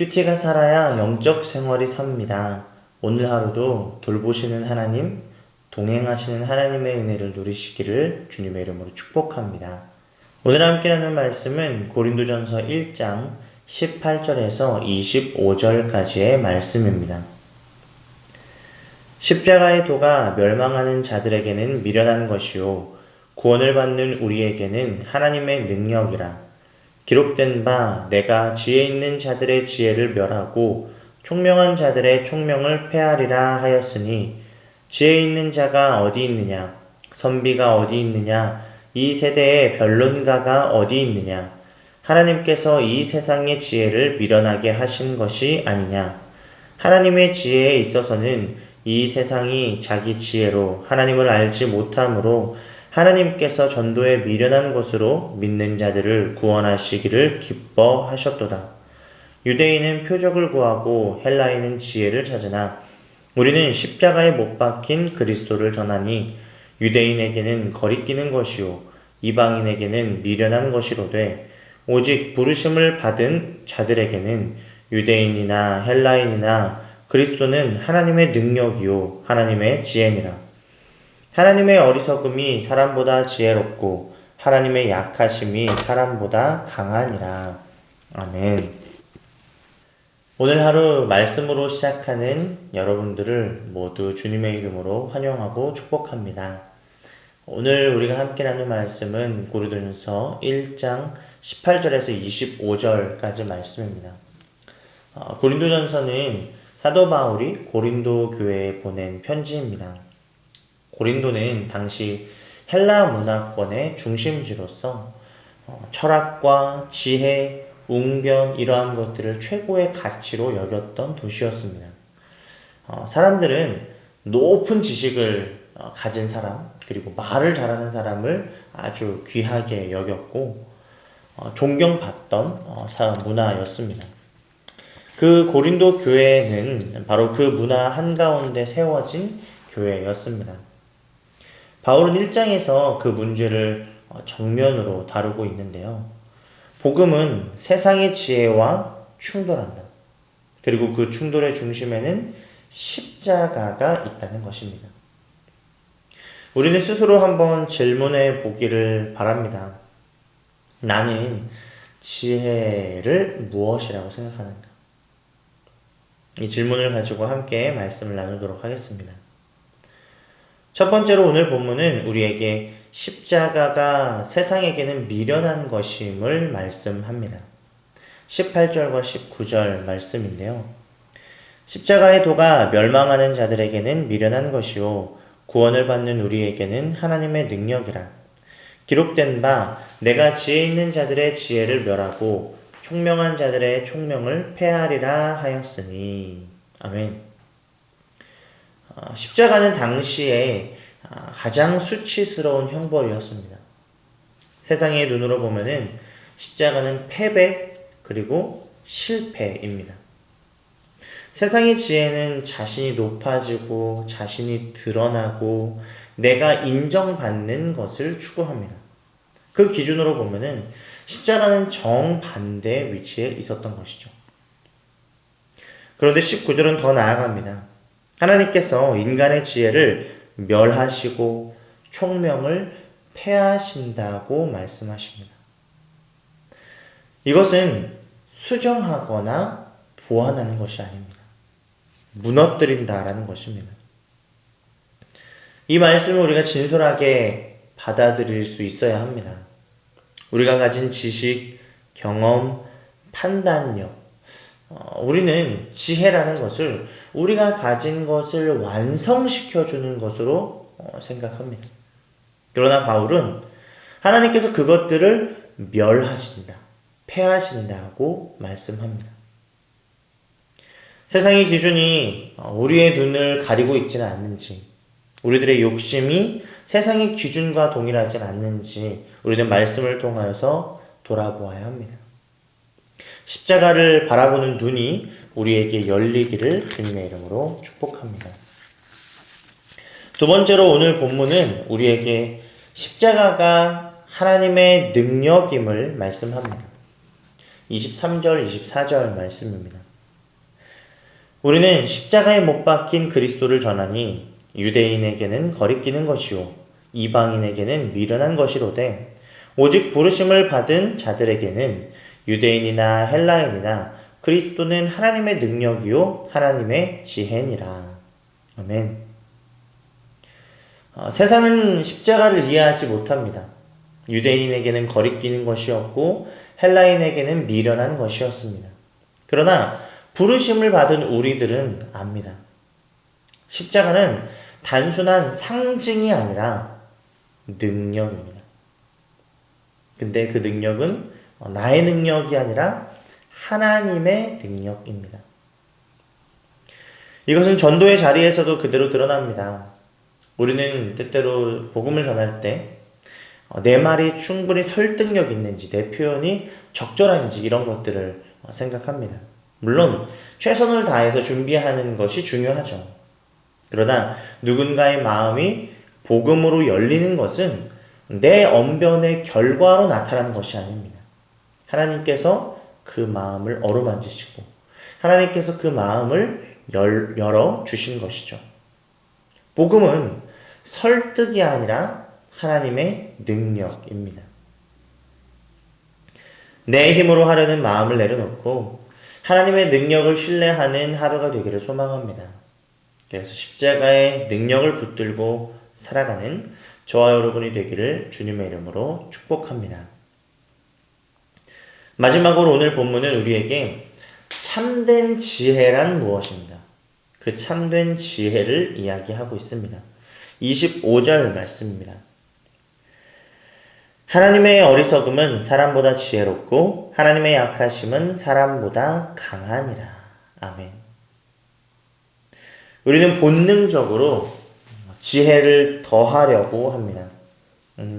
큐티가 살아야 영적 생활이 삽니다. 오늘 하루도 돌보시는 하나님, 동행하시는 하나님의 은혜를 누리시기를 주님의 이름으로 축복합니다. 오늘 함께 나눌 말씀은 고린도전서 1장 18절에서 25절까지의 말씀입니다. 십자가의 도가 멸망하는 자들에게는 미련한 것이요 구원을 받는 우리에게는 하나님의 능력이라. 기록된 바 내가 지혜 있는 자들의 지혜를 멸하고 총명한 자들의 총명을 패하리라 하였으니, 지혜 있는 자가 어디 있느냐, 선비가 어디 있느냐, 이 세대의 변론가가 어디 있느냐. 하나님께서 이 세상의 지혜를 미련하게 하신 것이 아니냐. 하나님의 지혜에 있어서는 이 세상이 자기 지혜로 하나님을 알지 못하므로 하나님께서 전도에 미련한 것으로 믿는 자들을 구원하시기를 기뻐하셨도다. 유대인은 표적을 구하고 헬라인은 지혜를 찾으나 우리는 십자가에 못 박힌 그리스도를 전하니, 유대인에게는 거리끼는 것이요 이방인에게는 미련한 것이로되 오직 부르심을 받은 자들에게는 유대인이나 헬라인이나 그리스도는 하나님의 능력이요 하나님의 지혜니라. 하나님의 어리석음이 사람보다 지혜롭고 하나님의 약하심이 사람보다 강하니라. 아멘. 오늘 하루 말씀으로 시작하는 여러분들을 모두 주님의 이름으로 환영하고 축복합니다. 오늘 우리가 함께 나눌 말씀은 고린도전서 1장 18절에서 25절까지 말씀입니다. 고린도전서는 사도 바울이 고린도 교회에 보낸 편지입니다. 고린도는 당시 헬라 문화권의 중심지로서 철학과 지혜, 웅변 이러한 것들을 최고의 가치로 여겼던 도시였습니다. 사람들은 높은 지식을 가진 사람, 그리고 말을 잘하는 사람을 아주 귀하게 여겼고 존경받던 문화였습니다. 그 고린도 교회는 바로 그 문화 한가운데 세워진 교회였습니다. 바울은 1장에서 그 문제를 정면으로 다루고 있는데요. 복음은 세상의 지혜와 충돌한다. 그리고 그 충돌의 중심에는 십자가가 있다는 것입니다. 우리는 스스로 한번 질문해 보기를 바랍니다. 나는 지혜를 무엇이라고 생각하는가? 이 질문을 가지고 함께 말씀을 나누도록 하겠습니다. 첫 번째로 오늘 본문은 우리에게 십자가가 세상에게는 미련한 것임을 말씀합니다. 18절과 19절 말씀인데요. 십자가의 도가 멸망하는 자들에게는 미련한 것이요 구원을 받는 우리에게는 하나님의 능력이라. 기록된 바 내가 지혜 있는 자들의 지혜를 멸하고 총명한 자들의 총명을 패하리라 하였으니. 아멘. 십자가는 당시에 가장 수치스러운 형벌이었습니다. 세상의 눈으로 보면은 십자가는 패배 그리고 실패입니다. 세상의 지혜는 자신이 높아지고 자신이 드러나고 내가 인정받는 것을 추구합니다. 그 기준으로 보면은 십자가는 정반대 위치에 있었던 것이죠. 그런데 19절은 더 나아갑니다. 하나님께서 인간의 지혜를 멸하시고 총명을 패하신다고 말씀하십니다. 이것은 수정하거나 보완하는 것이 아닙니다. 무너뜨린다라는 것입니다. 이 말씀을 우리가 진솔하게 받아들일 수 있어야 합니다. 우리가 가진 지식, 경험, 판단력, 우리는 지혜라는 것을 우리가 가진 것을 완성시켜주는 것으로 생각합니다. 그러나 바울은 하나님께서 그것들을 멸하신다, 패하신다고 말씀합니다. 세상의 기준이 우리의 눈을 가리고 있지는 않는지, 우리들의 욕심이 세상의 기준과 동일하지 않는지 우리는 말씀을 통하여서 돌아보아야 합니다. 십자가를 바라보는 눈이 우리에게 열리기를 주님의 이름으로 축복합니다. 두 번째로 오늘 본문은 우리에게 십자가가 하나님의 능력임을 말씀합니다. 23절, 24절 말씀입니다. 우리는 십자가에 못 박힌 그리스도를 전하니 유대인에게는 거리끼는 것이요 이방인에게는 미련한 것이로되 오직 부르심을 받은 자들에게는 유대인이나 헬라인이나 그리스도는 하나님의 능력이요 하나님의 지혜니라. 아멘. 세상은 십자가를 이해하지 못합니다. 유대인에게는 거리끼는 것이었고 헬라인에게는 미련한 것이었습니다. 그러나 부르심을 받은 우리들은 압니다. 십자가는 단순한 상징이 아니라 능력입니다. 근데 그 능력은 나의 능력이 아니라 하나님의 능력입니다. 이것은 전도의 자리에서도 그대로 드러납니다. 우리는 때때로 복음을 전할 때 내 말이 충분히 설득력 있는지, 내 표현이 적절한지 이런 것들을 생각합니다. 물론 최선을 다해서 준비하는 것이 중요하죠. 그러나 누군가의 마음이 복음으로 열리는 것은 내 언변의 결과로 나타나는 것이 아닙니다. 하나님께서 그 마음을 어루만지시고 하나님께서 그 마음을 열어주신 것이죠. 복음은 설득이 아니라 하나님의 능력입니다. 내 힘으로 하려는 마음을 내려놓고 하나님의 능력을 신뢰하는 하루가 되기를 소망합니다. 그래서 십자가의 능력을 붙들고 살아가는 저와 여러분이 되기를 주님의 이름으로 축복합니다. 마지막으로 오늘 본문은 우리에게 참된 지혜란 무엇인가? 그 참된 지혜를 이야기하고 있습니다. 25절 말씀입니다. 하나님의 어리석음은 사람보다 지혜롭고 하나님의 약하심은 사람보다 강하니라. 아멘. 우리는 본능적으로 지혜를 더하려고 합니다.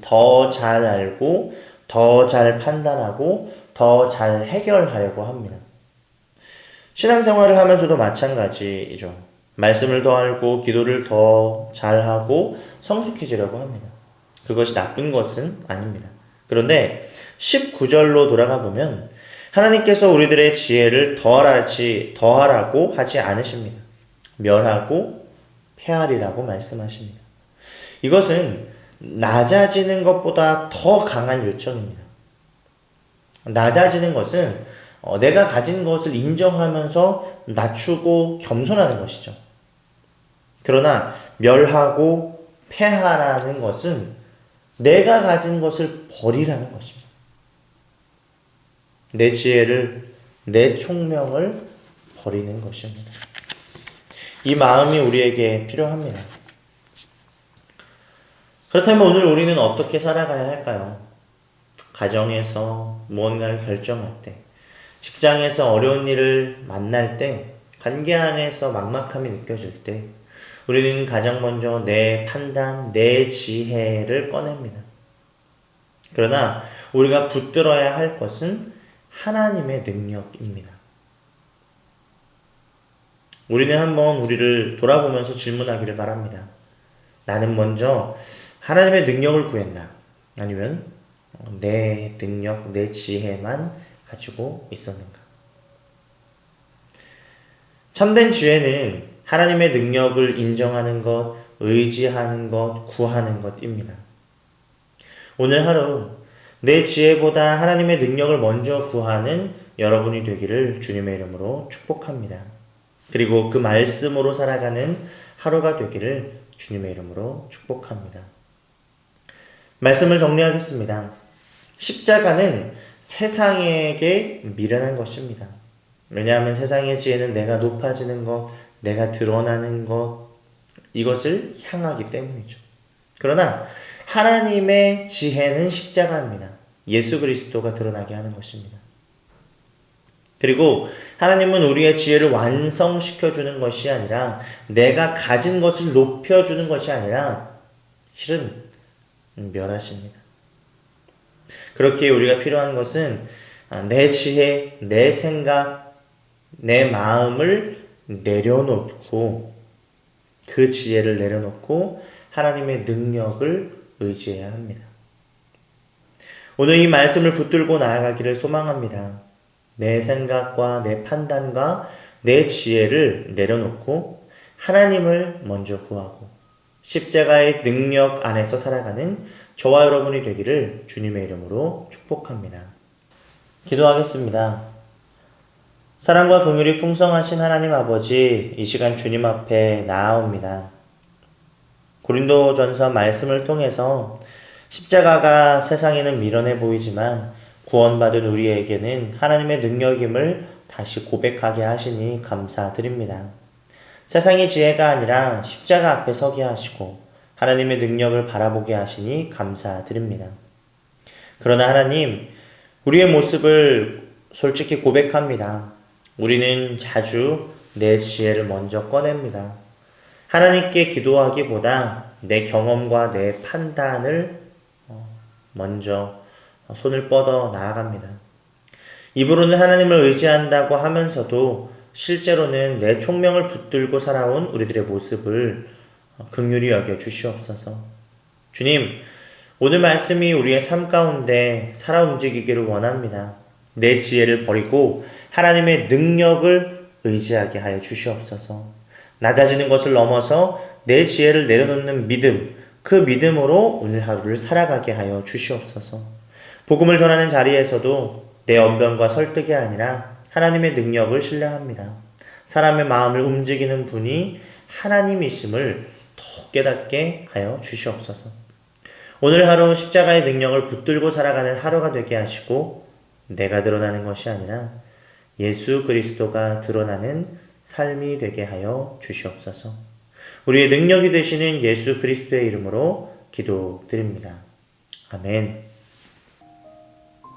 더 잘 알고 더 잘 판단하고 더 잘 해결하려고 합니다. 신앙생활을 하면서도 마찬가지이죠. 말씀을 더 알고 기도를 더 잘하고 성숙해지려고 합니다. 그것이 나쁜 것은 아닙니다. 그런데 19절로 돌아가 보면 하나님께서 우리들의 지혜를 더하라고 하지 않으십니다. 멸하고 폐하리라고 말씀하십니다. 이것은 낮아지는 것보다 더 강한 요청입니다. 낮아지는 것은 내가 가진 것을 인정하면서 낮추고 겸손하는 것이죠. 그러나 멸하고 폐하라는 것은 내가 가진 것을 버리라는 것입니다. 내 지혜를, 내 총명을 버리는 것입니다. 이 마음이 우리에게 필요합니다. 그렇다면 오늘 우리는 어떻게 살아가야 할까요? 가정에서 무언가를 결정할 때, 직장에서 어려운 일을 만날 때, 관계 안에서 막막함이 느껴질 때, 우리는 가장 먼저 내 판단, 내 지혜를 꺼냅니다. 그러나 우리가 붙들어야 할 것은 하나님의 능력입니다. 우리는 한번 우리를 돌아보면서 질문하기를 바랍니다. 나는 먼저 하나님의 능력을 구했나? 아니면 내 능력, 내 지혜만 가지고 있었는가? 참된 지혜는 하나님의 능력을 인정하는 것, 의지하는 것, 구하는 것입니다. 오늘 하루 내 지혜보다 하나님의 능력을 먼저 구하는 여러분이 되기를 주님의 이름으로 축복합니다. 그리고 그 말씀으로 살아가는 하루가 되기를 주님의 이름으로 축복합니다. 말씀을 정리하겠습니다. 십자가는 세상에게 미련한 것입니다. 왜냐하면 세상의 지혜는 내가 높아지는 것, 내가 드러나는 것, 이것을 향하기 때문이죠. 그러나 하나님의 지혜는 십자가입니다. 예수 그리스도가 드러나게 하는 것입니다. 그리고 하나님은 우리의 지혜를 완성시켜주는 것이 아니라 내가 가진 것을 높여주는 것이 아니라 실은 멸하십니다. 그렇기에 우리가 필요한 것은 내 지혜, 내 생각, 내 마음을 내려놓고 그 지혜를 내려놓고 하나님의 능력을 의지해야 합니다. 오늘 이 말씀을 붙들고 나아가기를 소망합니다. 내 생각과 내 판단과 내 지혜를 내려놓고 하나님을 먼저 구하고 십자가의 능력 안에서 살아가는 저와 여러분이 되기를 주님의 이름으로 축복합니다. 기도하겠습니다. 사랑과 긍휼이 풍성하신 하나님 아버지, 이 시간 주님 앞에 나아옵니다. 고린도전서 말씀을 통해서 십자가가 세상에는 미련해 보이지만 구원받은 우리에게는 하나님의 능력임을 다시 고백하게 하시니 감사드립니다. 세상의 지혜가 아니라 십자가 앞에 서게 하시고 하나님의 능력을 바라보게 하시니 감사드립니다. 그러나 하나님, 우리의 모습을 솔직히 고백합니다. 우리는 자주 내 지혜를 먼저 꺼냅니다. 하나님께 기도하기보다 내 경험과 내 판단을 먼저 손을 뻗어 나아갑니다. 입으로는 하나님을 의지한다고 하면서도 실제로는 내 총명을 붙들고 살아온 우리들의 모습을 긍휼히 여겨 주시옵소서. 주님, 오늘 말씀이 우리의 삶 가운데 살아 움직이기를 원합니다. 내 지혜를 버리고 하나님의 능력을 의지하게 하여 주시옵소서. 낮아지는 것을 넘어서 내 지혜를 내려놓는 믿음, 그 믿음으로 오늘 하루를 살아가게 하여 주시옵소서. 복음을 전하는 자리에서도 내 언변과 설득이 아니라 하나님의 능력을 신뢰합니다. 사람의 마음을 움직이는 분이 하나님이심을 더 깨닫게 하여 주시옵소서. 오늘 하루 십자가의 능력을 붙들고 살아가는 하루가 되게 하시고 내가 드러나는 것이 아니라 예수 그리스도가 드러나는 삶이 되게 하여 주시옵소서. 우리의 능력이 되시는 예수 그리스도의 이름으로 기도드립니다. 아멘.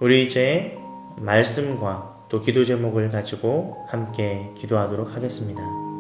우리 이제 말씀과 또 기도 제목을 가지고 함께 기도하도록 하겠습니다.